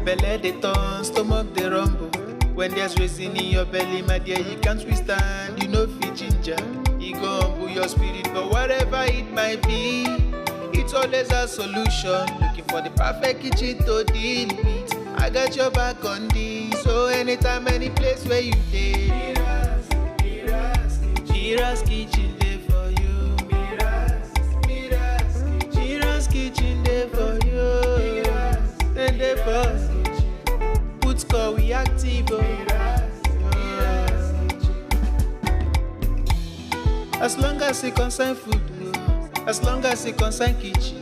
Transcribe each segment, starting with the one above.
Belle dey turn, stomach dey rumble. When there's raisin in your belly, my dear, you can't withstand. You know fit ginger, e go humble your spirit. But whatever it might be, it's always a solution. Looking for the perfect kitchen to deal with. I got your back on this. So anytime, any place where you dey, MIRA'S kitchen dey for you. MIRA'S kitchen dey for you. Then dey for put score we active. As long as it concern food, as long as it concern kitchen,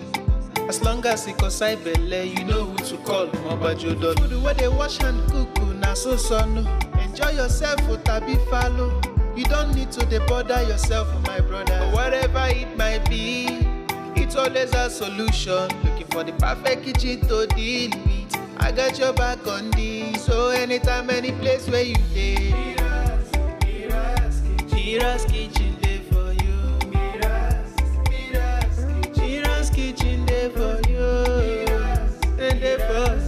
as long as it concern belle, you know who to call. Mobajodo. Food where they wash and cook, na so no. Enjoy yourself, tabi follow. You don't need to bother yourself, my brother. But whatever it might be, it's always a solution. Looking for the perfect kitchen to deal with. I got your back on this. So anytime, any place where you dey, MIRA'S kitchen dey for you. MIRA'S kitchen dey for you. And dey for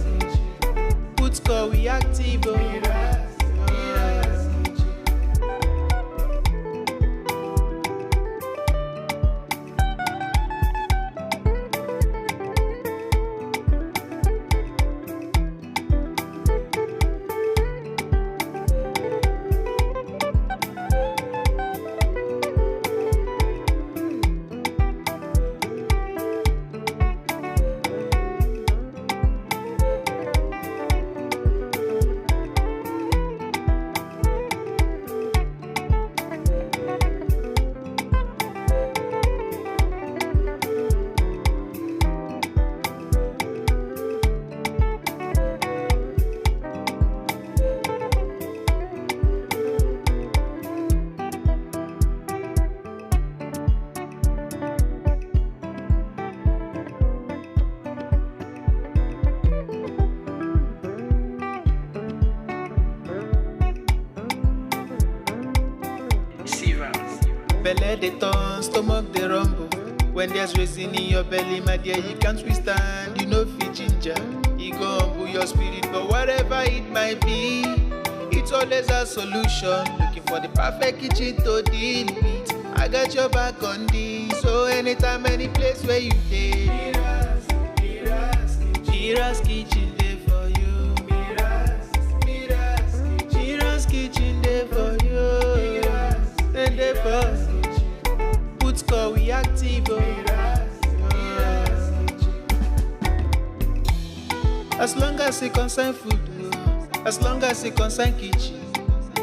put score we active. Belle dey turn, stomach dey rumble. When there's raisin in your belly, my dear, you can't withstand. You know fit ginger, e go humble your spirit. But whatever it might be, it's always a solution. Looking for the perfect kitchen to deal with. I got your back on this. So anytime, any place where you dey, MIRA'S kitchen dey for you. MIRA'S kitchen dey for you. Then dey for put score we active. As long as it concern food, as long as it concern kitchen,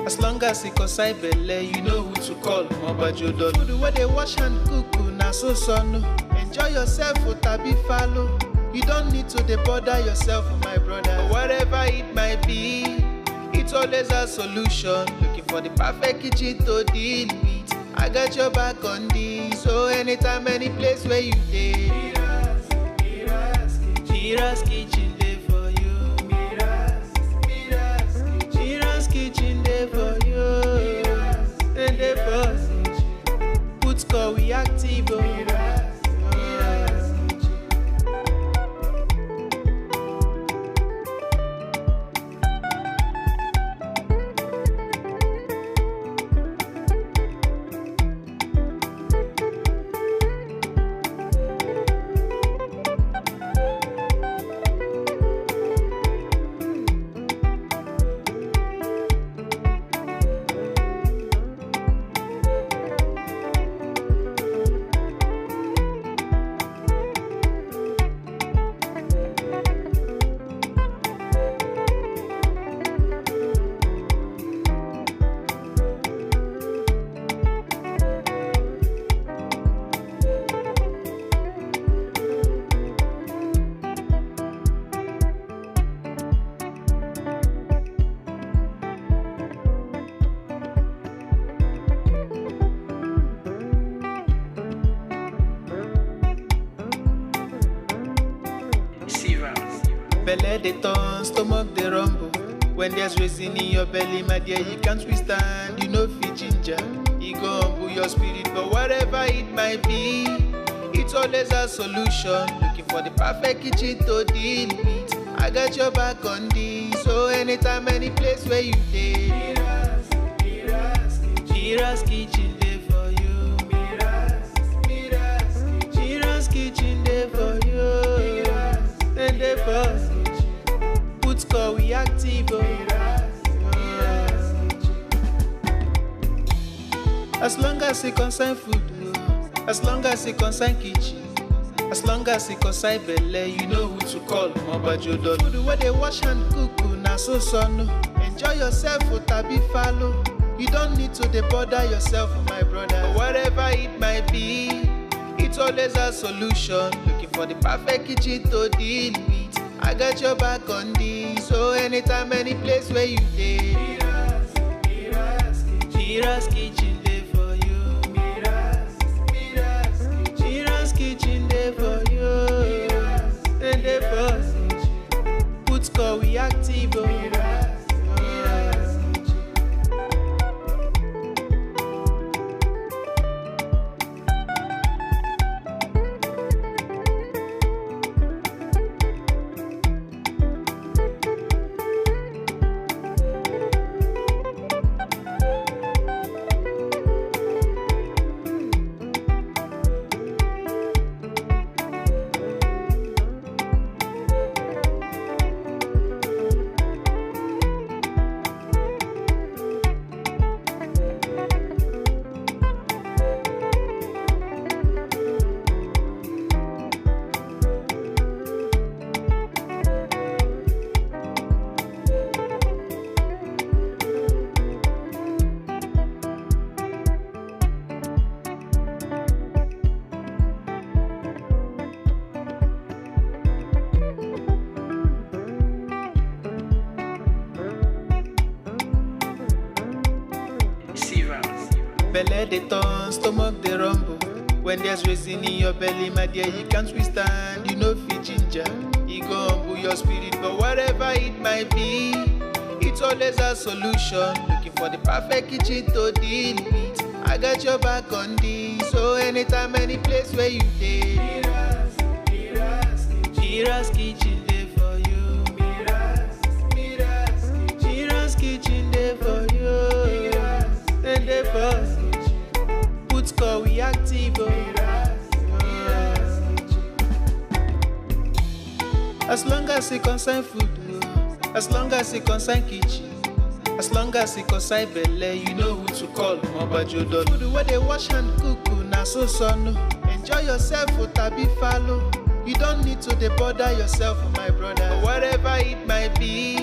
as long as it concern belle, you know who to call. Mobajodo. Food where they wash and cook, na so no. Enjoy yourself, tabi follow. You don't need to bother yourself, my brother. But whatever it might be, it's always a solution. Looking for the perfect kitchen to deal with. I got your back on this. So anytime, any place where you dey, MIRA'S kitchen dey for you. MIRA'S kitchen dey for you. And dey for put score we active. Belle dey turn, stomach dey rumble. When there's raisin in your belly, my dear, you can't withstand. You know fit ginger, e go humble your spirit. But whatever it might be, it's always a solution. Looking for the perfect kitchen to deal with. I got your back on this. So anytime, any place where you dey, MIRA'S kitchen dey for you. MIRA'S kitchen dey for you. And dey for put call we active. As long as it concern food, as long as it concern kitchen, as long as it concern belle, you know who to call. Mobajodo. Food where they wash and cook, na so no. Enjoy yourself, tabi follow. You don't need to bother yourself, my brother. Whatever it might be, it's always a solution. Looking for the perfect kitchen to deal with. I got your back on this. So anytime, any place where you dey, MIRA'S kitchen dey for you. MIRA'S kitchen dey for you. And dey for put call we active. Belle dey turn, stomach dey rumble. When there's raisin in your belly, my dear, you can't withstand. You know fit ginger, e go humble your spirit. But whatever it might be, it's always a solution. Looking for the perfect kitchen to deal with. I got your back on this. So anytime, any place where you dey, MIRA'S kitchen dey for you. MIRA'S kitchen dey for you. And dey for put call we active. As long as it concern food, as long as it concern kitchen, as long as it concern belle, you know who to call. Mobajodo. Food where they wash and cook, na so no. Enjoy yourself, tabi follow. You don't need to bother yourself, my brother. Whatever it might be.